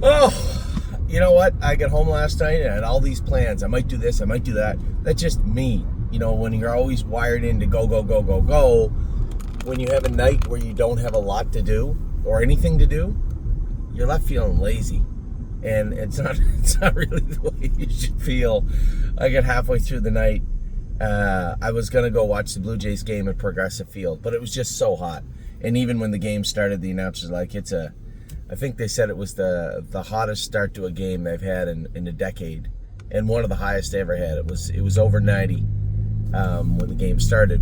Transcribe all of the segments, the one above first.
Oh, you know what? I got home last night and I had all these plans. I might do this, I might do that. That's just me. You know, when you're always wired in to go, go, go, go, go, when you have a night where you don't have a lot to do or anything to do, you're left feeling lazy. And it's not really the way you should feel. I got halfway through the night. I was going to go watch the Blue Jays game at Progressive Field, but it was just so hot. And even when the game started, the announcer's like, I think they said it was the hottest start to a game they've had in a decade, and one of the highest they ever had. It was over 90 when the game started,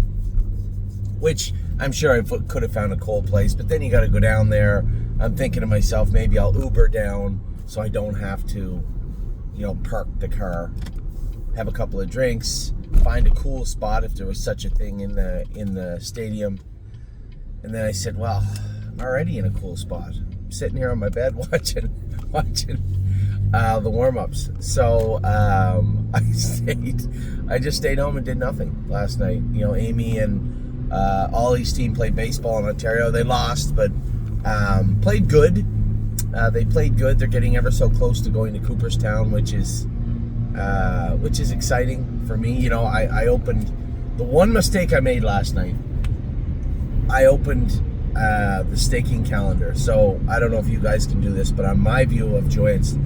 which I'm sure I could have found a cold place, but then you got to go down there. I'm thinking to myself, maybe I'll Uber down so I don't have to, park the car, have a couple of drinks, find a cool spot if there was such a thing in the stadium. And then I said, well, I'm already in a cool spot. I'm sitting here on my bed watching the warm-ups. So I just stayed home and did nothing last night. Amy and Ollie's team played baseball in Ontario. They lost, but played good. They played good. They're getting ever so close to going to Cooperstown, which is exciting for me. I opened the one mistake I made last night. I opened the staking calendar. So I don't know if you guys can do this, but on my view of Joanne's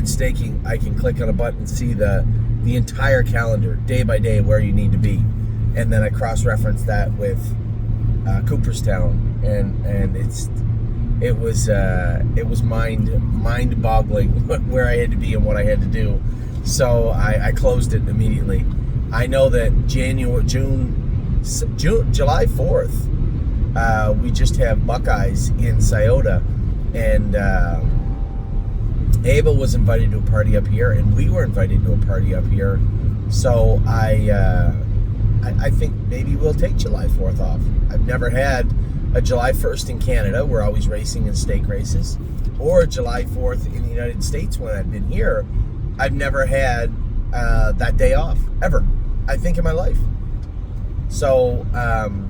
staking, I can click on a button and see the entire calendar day by day where you need to be, and then I cross-reference that with Cooperstown, and it was mind-boggling where I had to be and what I had to do. So I closed it immediately. I know that July 4th. We just have Buckeyes in Scioto, and Ava was invited to a party up here, and we were invited to a party up here. So I think maybe we'll take July 4th off. I've never had a July 1st in Canada. We're always racing in stake races, or a July 4th in the United States when I've been here. I've never had that day off ever, I think, in my life. So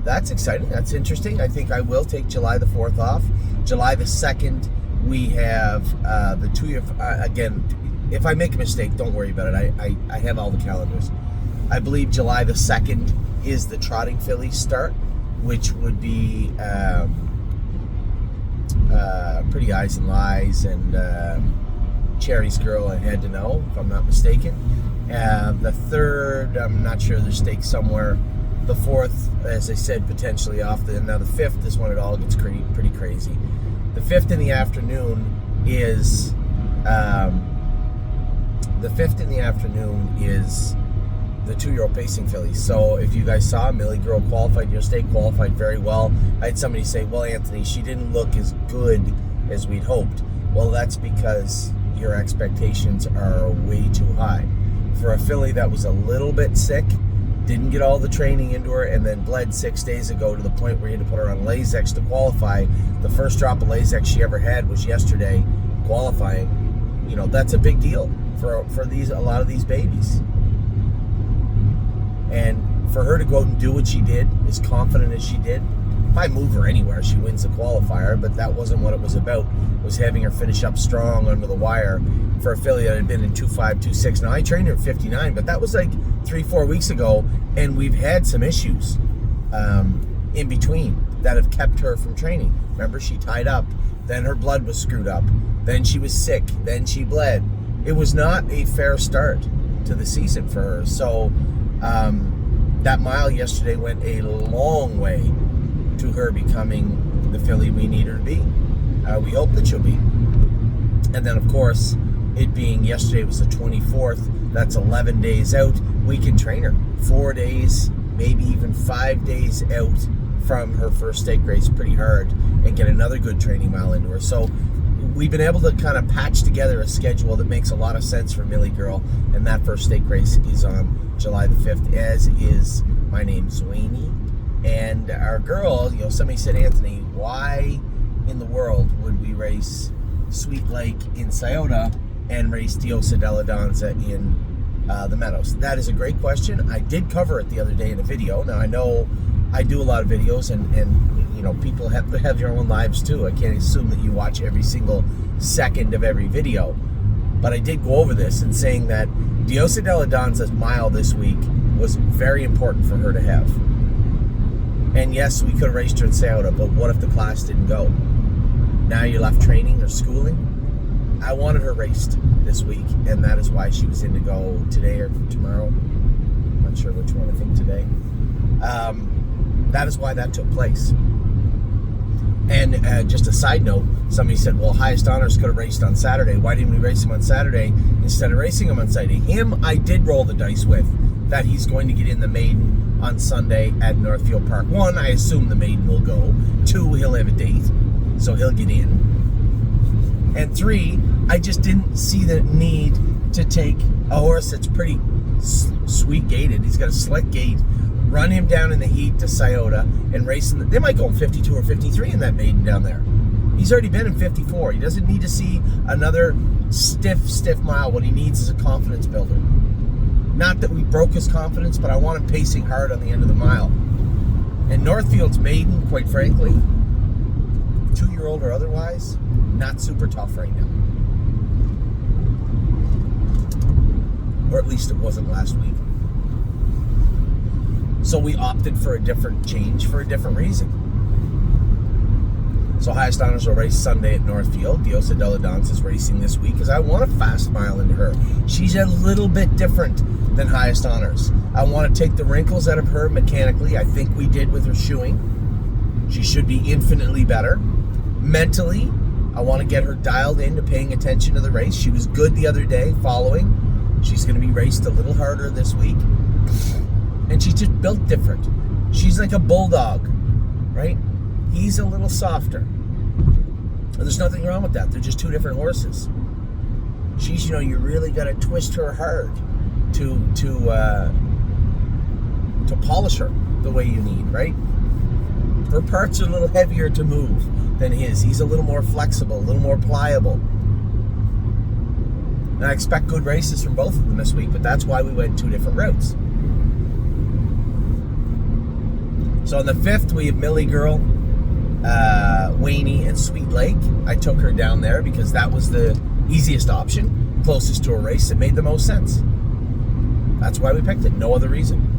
that's exciting. That's interesting. I think I will take July the 4th off. July the 2nd, we have the 2 year. Again, if I make a mistake, don't worry about it. I have all the calendars. I believe July the 2nd is the Trotting Fillies start, which would be Pretty Eyes and Lies and Cherry's Girl I Had to Know, if I'm not mistaken. The 3rd, I'm not sure, there's stakes somewhere. The 4th, as I said, potentially off. Now the 5th is when it all gets pretty crazy. The 5th in the afternoon is the 2-year-old pacing fillies. So if you guys saw, Millie Girl qualified, your stake qualified very well. I had somebody say, well, Anthony, she didn't look as good as we'd hoped. Well, that's because your expectations are way too high. For a filly that was a little bit sick, didn't get all the training into her, and then bled 6 days ago to the point where you had to put her on Lasix to qualify. The first drop of Lasix she ever had was yesterday qualifying. That's a big deal for a lot of these babies. And for her to go out and do what she did, as confident as she did, if I move her anywhere, she wins the qualifier, but that wasn't what it was about. It was having her finish up strong under the wire for a filly that had been in 2.5, 2.6. Now, I trained her at 59, but that was like 3-4 weeks ago, and we've had some issues in between that have kept her from training. Remember, she tied up, then her blood was screwed up, then she was sick, then she bled. It was not a fair start to the season for her. So that mile yesterday went a long way to her becoming the filly we need her to be. We hope that she'll be. And then, of course, it being yesterday was the 24th, that's 11 days out. We can train her 4 days, maybe even 5 days out from her first stake race pretty hard and get another good training mile into her. So we've been able to kind of patch together a schedule that makes a lot of sense for Millie Girl, and that first stake race is on July the 5th, as is my name, Zwainy. And our girl, somebody said, Anthony, why in the world would we race Sweet Lake in Scioto and race Diosa della Danza in the Meadows? That is a great question. I did cover it the other day in a video. Now, I know I do a lot of videos, and people have their own lives too. I can't assume that you watch every single second of every video. But I did go over this and saying that Diosa de la Danza's mile this week was very important for her to have. And yes, we could have raced her in Sayota, but what if the class didn't go? Now you're left training or schooling. I wanted her raced this week, and that is why she was in to go today or tomorrow. I'm not sure which one. I think today. That is why that took place. And just a side note, somebody said, well, Highest Honors could have raced on Saturday. Why didn't we race him on Saturday instead of racing him on Saturday? Him, I did roll the dice with, that he's going to get in the maiden on Sunday at Northfield Park. 1, I assume the maiden will go. 2, he'll have a date, so he'll get in. And 3, I just didn't see the need to take a horse that's pretty sweet gated. He's got a slick gait. Run him down in the heat to Sayota and race him. They might go in 52 or 53 in that maiden down there. He's already been in 54. He doesn't need to see another stiff mile. What he needs is a confidence builder. Not that we broke his confidence, but I want him pacing hard on the end of the mile. And Northfield's maiden, quite frankly, 2-year-old or otherwise, not super tough right now. Or at least it wasn't last week. So we opted for a different change for a different reason. So Highest Honors will race Sunday at Northfield. Diosa de la Danza is racing this week because I want a fast mile into her. She's a little bit different than Highest Honors. I want to take the wrinkles out of her mechanically. I think we did with her shoeing. She should be infinitely better. Mentally, I want to get her dialed into paying attention to the race. She was good the other day following. She's going to be raced a little harder this week. And she's just built different. She's like a bulldog, right? He's a little softer. And there's nothing wrong with that. They're just two different horses. She's, you really got to twist her hard to polish her the way you need, right? Her parts are a little heavier to move than his. He's a little more flexible, a little more pliable. And I expect good races from both of them this week, but that's why we went 2 different routes. So on the 5th, we have Millie Girl, Wayne, and Sweet Lake. I took her down there because that was the easiest option, closest to a race. It made the most sense. That's why we picked it. No other reason.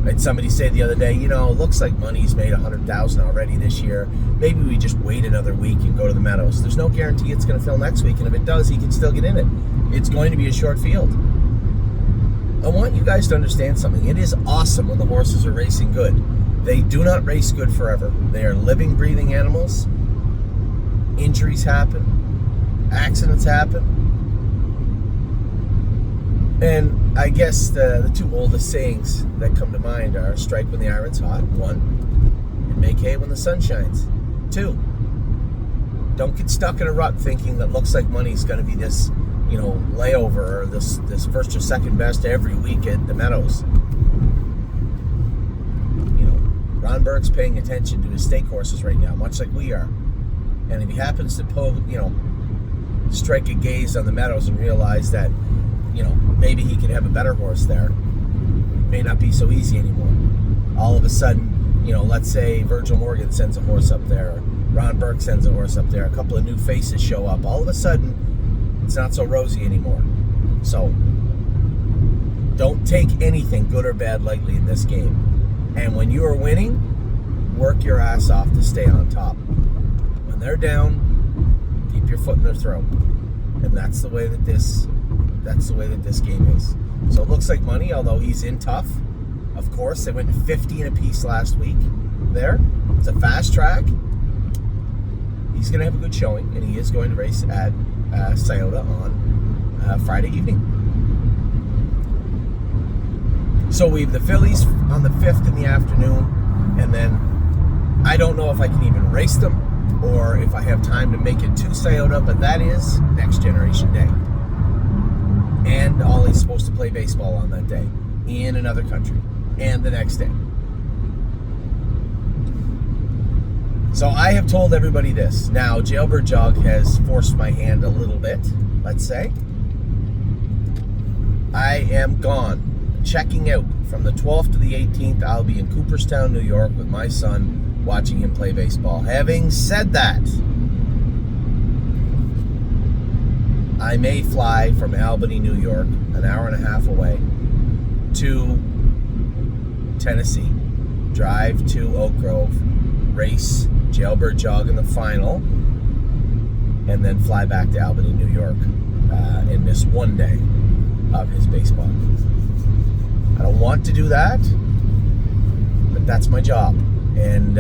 I had somebody say the other day, it looks like Money's made $100,000 already this year. Maybe we just wait another week and go to the Meadows. There's no guarantee it's going to fill next week, and if it does, he can still get in it. It's going to be a short field. I want you guys to understand something. It is awesome when the horses are racing good. They do not race good forever. They are living, breathing animals. Injuries happen. Accidents happen. And I guess the 2 oldest sayings that come to mind are strike when the iron's hot, 1, and make hay when the sun shines, 2. Don't get stuck in a rut thinking that looks like Money's going to be this layover or this first or second best every week at the Meadows. Ron Burke's paying attention to his stake horses right now, much like we are. And if he happens to strike a gaze on the Meadows and realize that, maybe he could have a better horse there, it may not be so easy anymore. All of a sudden, let's say Virgil Morgan sends a horse up there, Ron Burke sends a horse up there, a couple of new faces show up. All of a sudden, it's not so rosy anymore. So, don't take anything, good or bad, lightly in this game. And when you are winning, work your ass off to stay on top. When they're down, keep your foot in their throat. And that's the way that this game is. So it looks like Money, although he's in tough. Of course, they went 50 and a piece last week there. It's a fast track. He's going to have a good showing, and he is going to race at Sayota on Friday evening. So we have the fillies on the 5th in the afternoon, and then I don't know if I can even race them or if I have time to make it to Sayota, but that is Next Generation Day. And Ollie's supposed to play baseball on that day in another country and the next day. So I have told everybody this. Now, Jailbird Jog has forced my hand a little bit, let's say. I am gone checking out from the 12th to the 18th. I'll be in Cooperstown, New York with my son, watching him play baseball. Having said that, I may fly from Albany, New York, an hour and a half away, to Tennessee, drive to Oak Grove, race Jailbird Jog in the final, and then fly back to Albany, New York, and miss one day of his baseball. I don't want to do that, but that's my job. And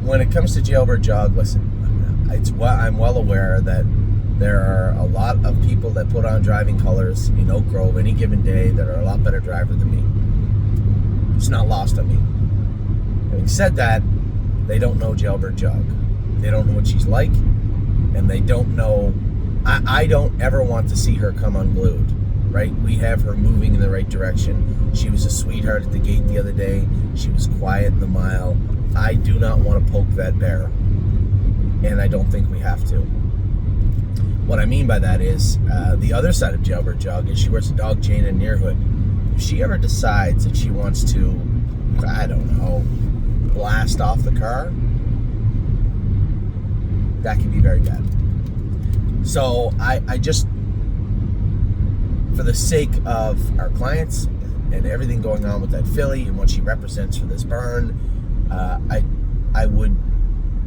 when it comes to Jailbird Jog, listen, I'm well aware that there are a lot of people that put on driving colors in Oak Grove any given day that are a lot better driver than me. It's not lost on me. Having said that, they don't know Jailbird Jog. They don't know what she's like, and they don't know. I don't ever want to see her come unglued, right? We have her moving in the right direction. She was a sweetheart at the gate the other day. She was quiet in the mile. I do not want to poke that bear, and I don't think we have to. What I mean by that is the other side of Jailbird Jog is she wears a dog chain and near hood. If she ever decides that she wants to, I don't know, blast off the car, that can be very bad. So I just, for the sake of our clients and everything going on with that filly and what she represents for this burn, I would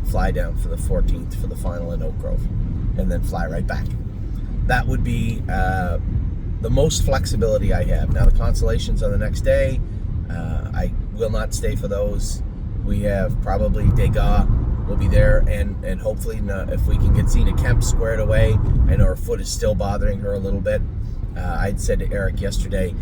fly down for the 14th for the final in Oak Grove and then fly right back. That would be the most flexibility I have. Now the consolations are the next day. I will not stay for those. We have probably Degas will be there, and hopefully if we can get Zena Kemp squared away. I know her foot is still bothering her a little bit. I'd said to Eric yesterday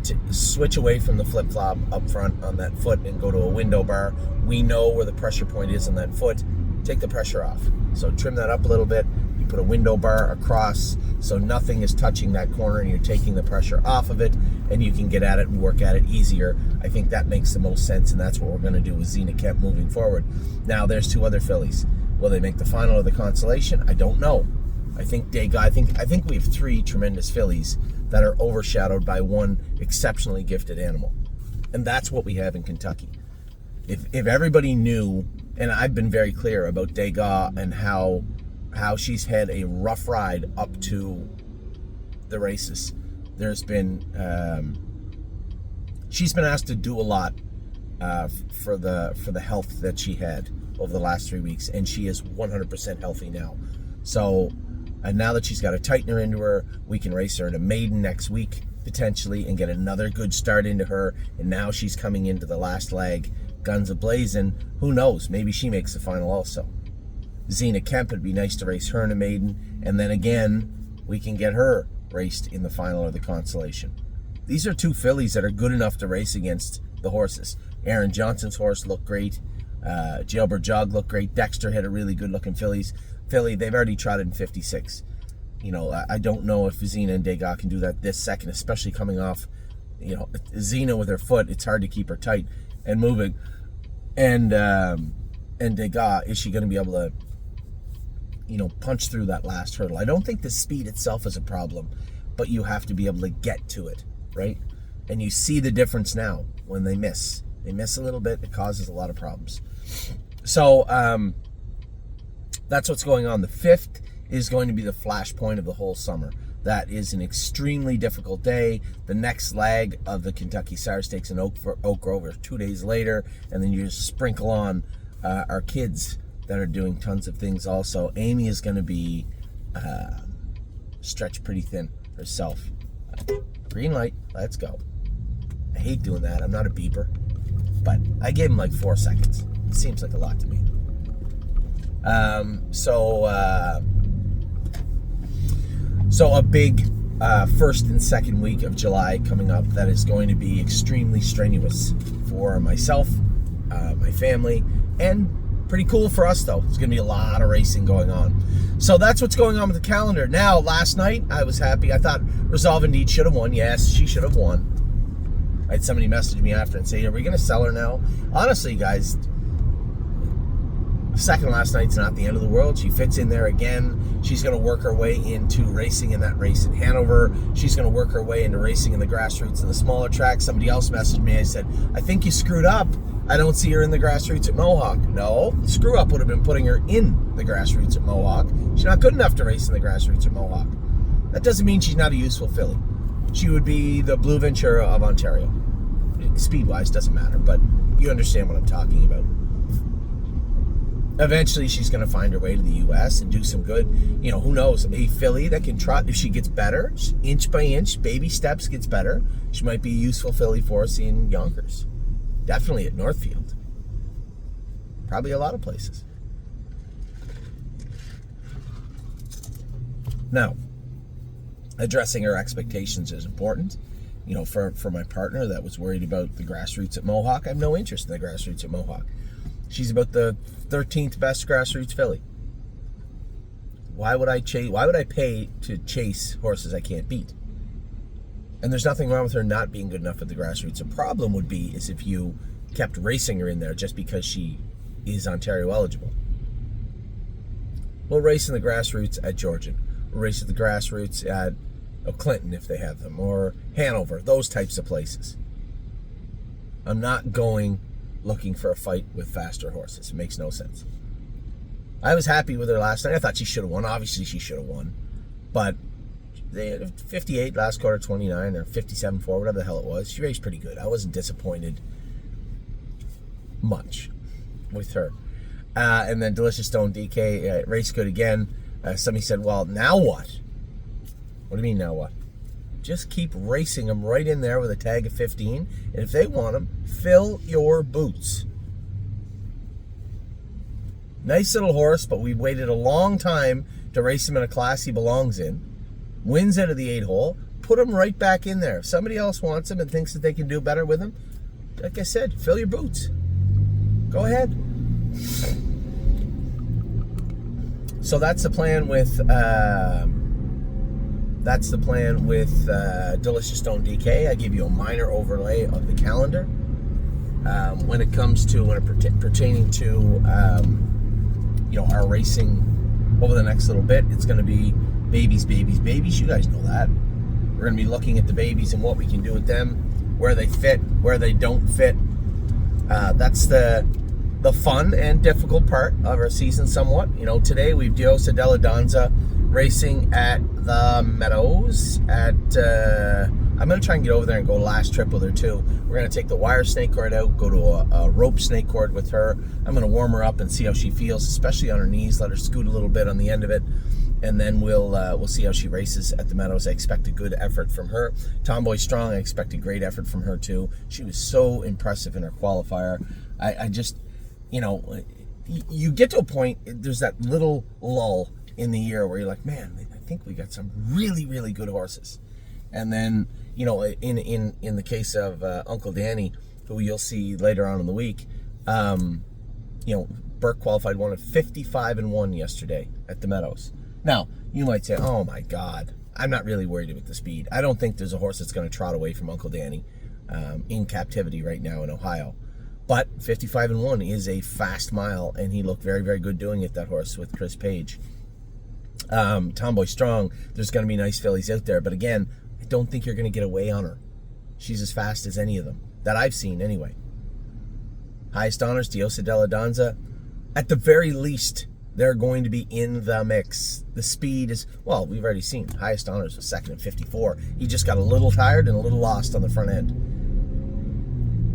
to switch away from the flip-flop up front on that foot and go to a window bar. We know where the pressure point is on that foot. Take the pressure off. So trim that up a little bit. You put a window bar across so nothing is touching that corner and you're taking the pressure off of it, and you can get at it and work at it easier. I think that makes the most sense, and that's what we're going to do with Zena Kemp moving forward. Now there's two other fillies. Will they make the final or the consolation? I don't know. I think I think we have three tremendous fillies that are overshadowed by one exceptionally gifted animal, and that's what we have in Kentucky. If everybody knew, and I've been very clear about Degas and how she's had a rough ride up to the races. There's been she's been asked to do a lot for the health that she had over the last 3 weeks, and she is 100% healthy now. So, and now that she's got a tightener into her, we can race her in a maiden next week potentially and get another good start into her. And now she's coming into the last leg, guns a-blazing. Who knows? Maybe she makes the final also. Zena Kemp, it'd be nice to race her in a maiden, and then again we can get her raced in the final or the consolation. These are two fillies that are good enough to race against the horses. Aaron Johnson's horse looked great. Jailbird Jog looked great. Dexter had a really good looking filly. They've already trotted in 56. You know, I don't know if Zena and Degas can do that this second, especially coming off, you know, Zena with her foot. It's hard to keep her tight and moving. And Degas, is she going to be able to, you know, punch through that last hurdle? I don't think the speed itself is a problem, but you have to be able to get to it, right? And you see the difference now when they miss. They miss a little bit, it causes a lot of problems. So that's what's going on. The 5th is going to be the flashpoint of the whole summer. That is an extremely difficult day. The next leg of the Kentucky Sire Stakes in Oak Grove is 2 days later, and then you just sprinkle on our kids that are doing tons of things also. Amy is going to be stretched pretty thin herself. Green light, let's go. I hate doing that. I'm not a beeper, but I gave him like 4 seconds. It seems like a lot to me. So a big first and second week of July coming up that is going to be extremely strenuous for myself, my family, and pretty cool for us though. There's going to be a lot of racing going on. So that's what's going on with the calendar. Now, last night I was happy. I thought Resolve Indeed should have won. Yes, she should have won. I had somebody message me after and say, are we going to sell her now? Honestly, guys, Second last night's not the end of the world. She fits in there again. She's going to work her way into racing in that race in Hanover. She's going to work her way into racing in the grassroots and the smaller tracks. Somebody else messaged me. I said, I think you screwed up. I don't see her in the grassroots at Mohawk. No, the screw up would have been putting her in the grassroots at Mohawk. She's not good enough to race in the grassroots at Mohawk. That doesn't mean she's not a useful filly. She would be the Blue Ventura of Ontario. Speed-wise, doesn't matter, but you understand what I'm talking about. Eventually, she's going to find her way to the U.S. and do some good. You know, who knows? A filly that can trot, if she gets better, inch by inch, baby steps, gets better, she might be a useful filly for us in Yonkers. Definitely at Northfield. Probably a lot of places. Now, addressing her expectations is important. You know, for my partner that was worried about the grassroots at Mohawk, I have no interest in the grassroots at Mohawk. She's about the 13th best grassroots filly. Why would I pay to chase horses I can't beat? And there's nothing wrong with her not being good enough at the grassroots. The problem would be is if you kept racing her in there just because she is Ontario eligible. We'll race in the grassroots at Georgian. We'll race at the grassroots at Clinton if they have them, or Hanover, those types of places. I'm not going looking for a fight with faster horses. It makes no sense. I was happy with her last night. I thought she should have won. Obviously, she should have won. But they had 58 last quarter, 29, or 57-4, whatever the hell it was. She raced pretty good. I wasn't disappointed much with her. And then Delicious Stone DK raced good again. Somebody said, well, now what? What do you mean, now what? Just keep racing them right in there with a tag of 15. And if they want them, fill your boots. Nice little horse, but we waited a long time to race him in a class he belongs in. Wins out of the 8-hole. Put him right back in there. If somebody else wants him and thinks that they can do better with him, like I said, fill your boots. Go ahead. So that's the plan with... That's the plan with Delicious Stone DK. I give you a minor overlay of the calendar. When it comes to, pertaining to, our racing over the next little bit, it's going to be babies, babies, babies. You guys know that. We're going to be looking at the babies and what we can do with them, where they fit, where they don't fit. That's the fun and difficult part of our season somewhat. You know, today we've Diosa della Danza racing at the Meadows I'm going to try and get over there and go last trip with her too. We're going to take the wire snake cord out, go to a rope snake cord with her. I'm going to warm her up and see how she feels, especially on her knees, let her scoot a little bit on the end of it, and then we'll see how she races at the Meadows. I expect a good effort from her. Tomboy Strong, I expect a great effort from her too. She was so impressive in her qualifier. I just, you get to a point, there's that little lull in the year where you're like, man, I think we got some really, really good horses. And then, in the case of Uncle Danny, who you'll see later on in the week, Burke qualified one of 55-1 yesterday at the Meadows. Now, you might say, oh my God, I'm not really worried about the speed. I don't think there's a horse that's going to trot away from Uncle Danny in captivity right now in Ohio. But 55-1 is a fast mile, and he looked very, very good doing it, that horse, with Chris Page. Tomboy Strong, there's going to be nice fillies out there, but again, I don't think you're going to get away on her. She's as fast as any of them that I've seen anyway. Highest Honors, Diosa della Danza, at the very least, they're going to be in the mix. The speed is, well, we've already seen Highest Honors was second in 54. He just got a little tired and a little lost on the front end.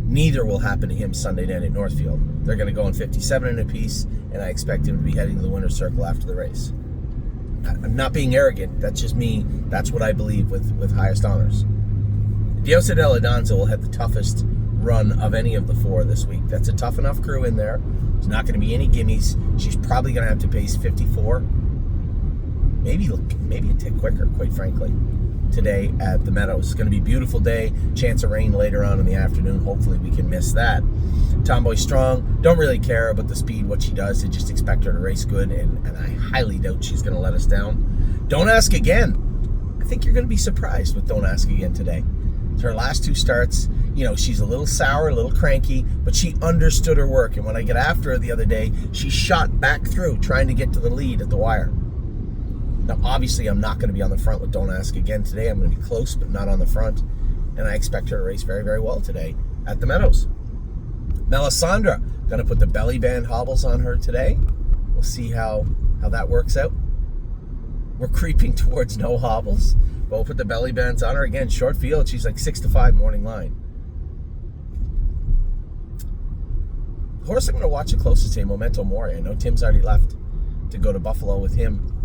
Neither will happen to him Sunday night at Northfield. They're going to go in 57 in a piece, and I expect him to be heading to the winner's circle after the race. I'm not being arrogant. That's just me. That's what I believe with Highest Honors. Diosa della Danza will have the toughest run of any of the four this week. That's a tough enough crew in there. There's not going to be any gimmies. She's probably going to have to pace 54. Maybe a tick quicker, quite frankly, today at the Meadows. It's going to be a beautiful day. Chance of rain later on in the afternoon. Hopefully we can miss that. Tomboy Strong, don't really care about the speed, what she does. I just expect her to race good, and I highly doubt she's going to let us down. Don't Ask Again. I think you're going to be surprised with Don't Ask Again today. Her last two starts, she's a little sour, a little cranky, but she understood her work. And when I get after her the other day, she shot back through trying to get to the lead at the wire. Now, obviously, I'm not going to be on the front with Don't Ask Again today. I'm going to be close, but not on the front. And I expect her to race very, very well today at the Meadows. Melisandre, going to put the belly band hobbles on her today. We'll see how that works out. We're creeping towards no hobbles, but we'll put the belly bands on her. Again, short field. She's like 6-5 morning line. Horse I'm going to watch it closest today, Memento Mori. I know Tim's already left to go to Buffalo with him.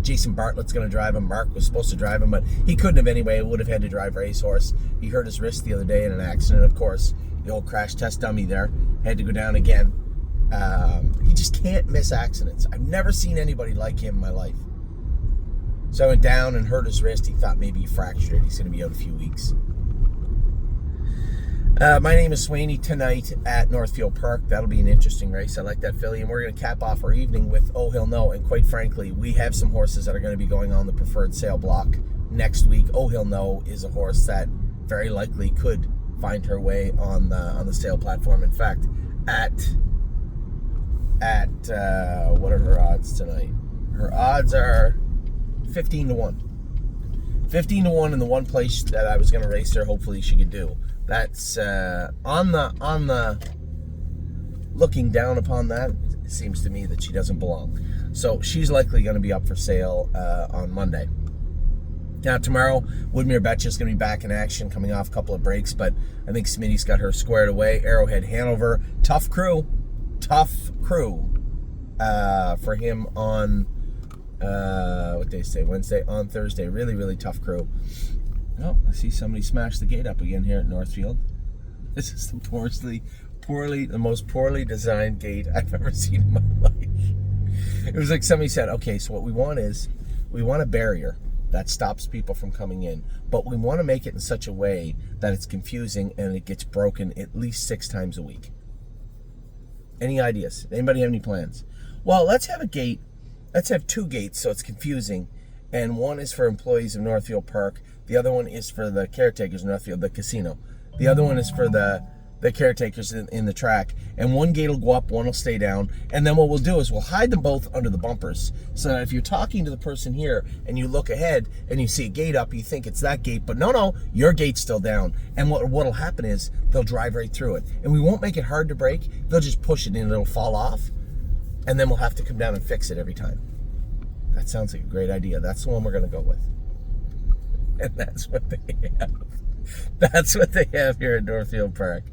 Jason Bartlett's going to drive him. Mark was supposed to drive him, but he couldn't have anyway. He would have had to drive Racehorse. He hurt his wrist the other day in an accident, of course. The old crash test dummy there. Had to go down again. He just can't miss accidents. I've never seen anybody like him in my life. So I went down and hurt his wrist. He thought maybe he fractured it. He's going to be out a few weeks. My name is Swaney tonight at Northfield Park. That'll be an interesting race. I like that filly, and we're going to cap off our evening with Oh He'll Know. And quite frankly, we have some horses that are going to be going on the preferred sale block next week. Oh He'll Know is a horse that very likely could find her way on the sale platform. In fact, at what are her odds tonight? Her odds are 15-1. 15-1 in the one place that I was going to race her. Hopefully she could do. That's on the looking down upon that, it seems to me that she doesn't belong. So she's likely going to be up for sale on Monday. Now tomorrow, Woodmere Betcha's going to be back in action, coming off a couple of breaks, but I think Smitty's got her squared away. Arrowhead Hanover, tough crew for him on what day say Wednesday, on Thursday. Really, really tough crew. Oh, I see somebody smash the gate up again here at Northfield. This is the most poorly designed gate I've ever seen in my life. It was like somebody said, okay, so what we want a barrier that stops people from coming in, but we want to make it in such a way that it's confusing and it gets broken at least 6 times a week. Any ideas? Anybody have any plans? Well, let's have a gate. Let's have 2 gates so it's confusing, and one is for employees of Northfield Park. The other one is for the caretakers in Northfield, the casino. The other one is for the caretakers in the track. And one gate will go up, one will stay down. And then what we'll do is we'll hide them both under the bumpers. So that if you're talking to the person here and you look ahead and you see a gate up, you think it's that gate. But no, your gate's still down. And what'll happen is they'll drive right through it. And we won't make it hard to break. They'll just push it and it'll fall off. And then we'll have to come down and fix it every time. That sounds like a great idea. That's the one we're going to go with. And that's what they have. That's what they have here at Northfield Park.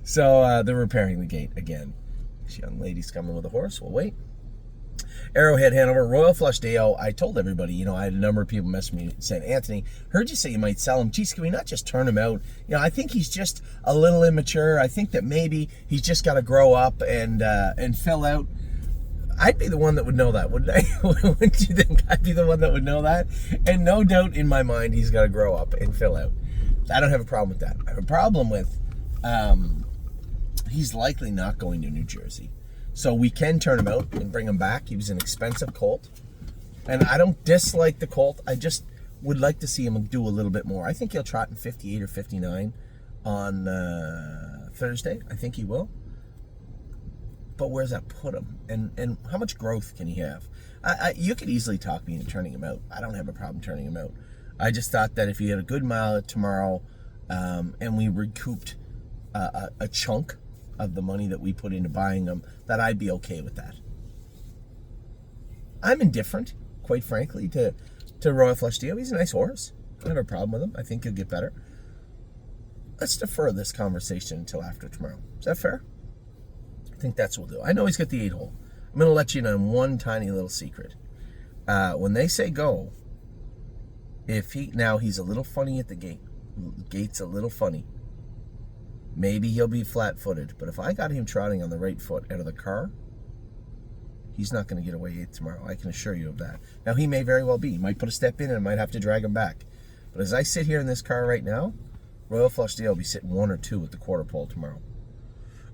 So they're repairing the gate again. This young lady's coming with a horse. We'll wait. Arrowhead Hanover, Royal Flush Deo. I told everybody, I had a number of people message me saying, Anthony, heard you say you might sell him. Geez, can we not just turn him out? I think he's just a little immature. I think that maybe he's just got to grow up and fill out. I'd be the one that would know that, wouldn't I? Wouldn't you think I'd be the one that would know that? And no doubt in my mind, he's got to grow up and fill out. I don't have a problem with that. I have a problem with he's likely not going to New Jersey. So we can turn him out and bring him back. He was an expensive colt. And I don't dislike the colt. I just would like to see him do a little bit more. I think he'll trot in 58 or 59 on Thursday. I think he will. But where's that put him? And how much growth can he have? You could easily talk me into turning him out. I don't have a problem turning him out. I just thought that if he had a good mile tomorrow and we recouped a chunk of the money that we put into buying him, that I'd be okay with that. I'm indifferent, quite frankly, to Royal Flush Deal. He's a nice horse. I don't have a problem with him. I think he'll get better. Let's defer this conversation until after tomorrow. Is that fair? I think that's what we'll do. I know he's got the 8-hole. I'm going to let you know one tiny little secret. When they say go, he's a little funny at the gate. The gate's a little funny. Maybe he'll be flat-footed, but if I got him trotting on the right foot out of the car, he's not going to get away 8th tomorrow. I can assure you of that. Now, he may very well be. He might put a step in and I might have to drag him back. But as I sit here in this car right now, Royal Flush Deal will be sitting 1 or 2 at the quarter pole tomorrow.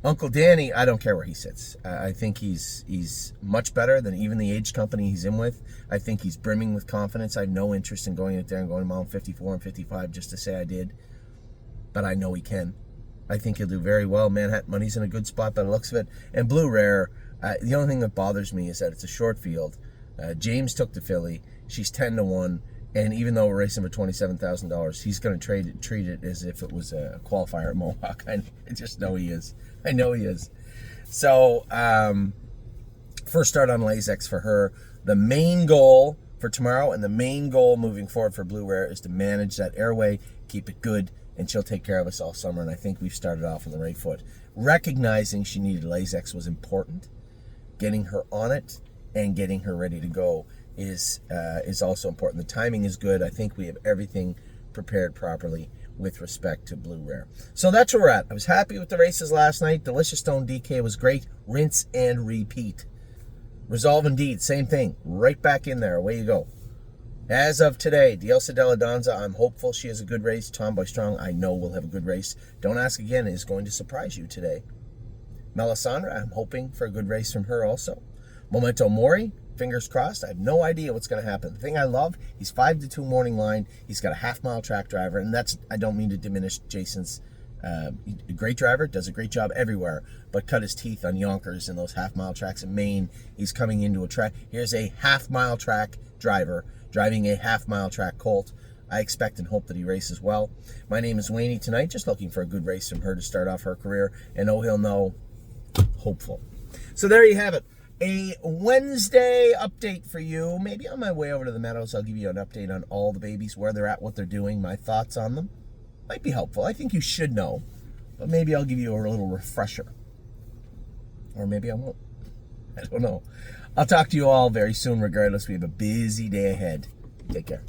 Uncle Danny, I don't care where he sits. I think he's much better than even the age company he's in with. I think he's brimming with confidence. I have no interest in going out there and going mile 54 and 55 just to say I did. but I know he can. I think he'll do very well. Manhattan Money's in a good spot by the looks of it. And Blue Rare, the only thing that bothers me is that it's a short field. James took the filly. She's 10-1. And even though we're racing for $27,000, he's going to treat it as if it was a qualifier at Mohawk. I just know he is. I know he is. So, first start on Lasix for her. The main goal for tomorrow and the main goal moving forward for Blue Rare is to manage that airway, keep it good, and she'll take care of us all summer. And I think we've started off on the right foot. Recognizing she needed Lasix was important. Getting her on it and getting her ready to go is also important. The timing is good. I think we have everything prepared properly with respect to Blue Rare. So that's where we're at. I was happy with the races last night. Delicious Stone DK was great. Rinse and repeat. Resolve Indeed, same thing. Right back in there. Away you go. As of today, Diosa Della Donza, I'm hopeful she has a good race. Tomboy Strong, I know will have a good race. Don't Ask Again is going to surprise you today. Melisandre, I'm hoping for a good race from her also. Memento Mori, fingers crossed. I have no idea what's going to happen. The thing I love, he's 5-2 morning line. He's got a half-mile track driver, and that's, I don't mean to diminish Jason's a great driver, does a great job everywhere, but cut his teeth on Yonkers and those half-mile tracks in Maine. He's coming into a track. Here's a half-mile track driver driving a half-mile track colt. I expect and hope that he races well. My name is Wayne tonight, just looking for a good race from her to start off her career, and oh, he'll know, hopeful. So there you have it. A Wednesday update for you. Maybe on my way over to the Meadows, I'll give you an update on all the babies, where they're at, what they're doing, my thoughts on them. Might be helpful. I think you should know, but maybe I'll give you a little refresher. Or maybe I won't. I don't know. I'll talk to you all very soon. Regardless, we have a busy day ahead. Take care.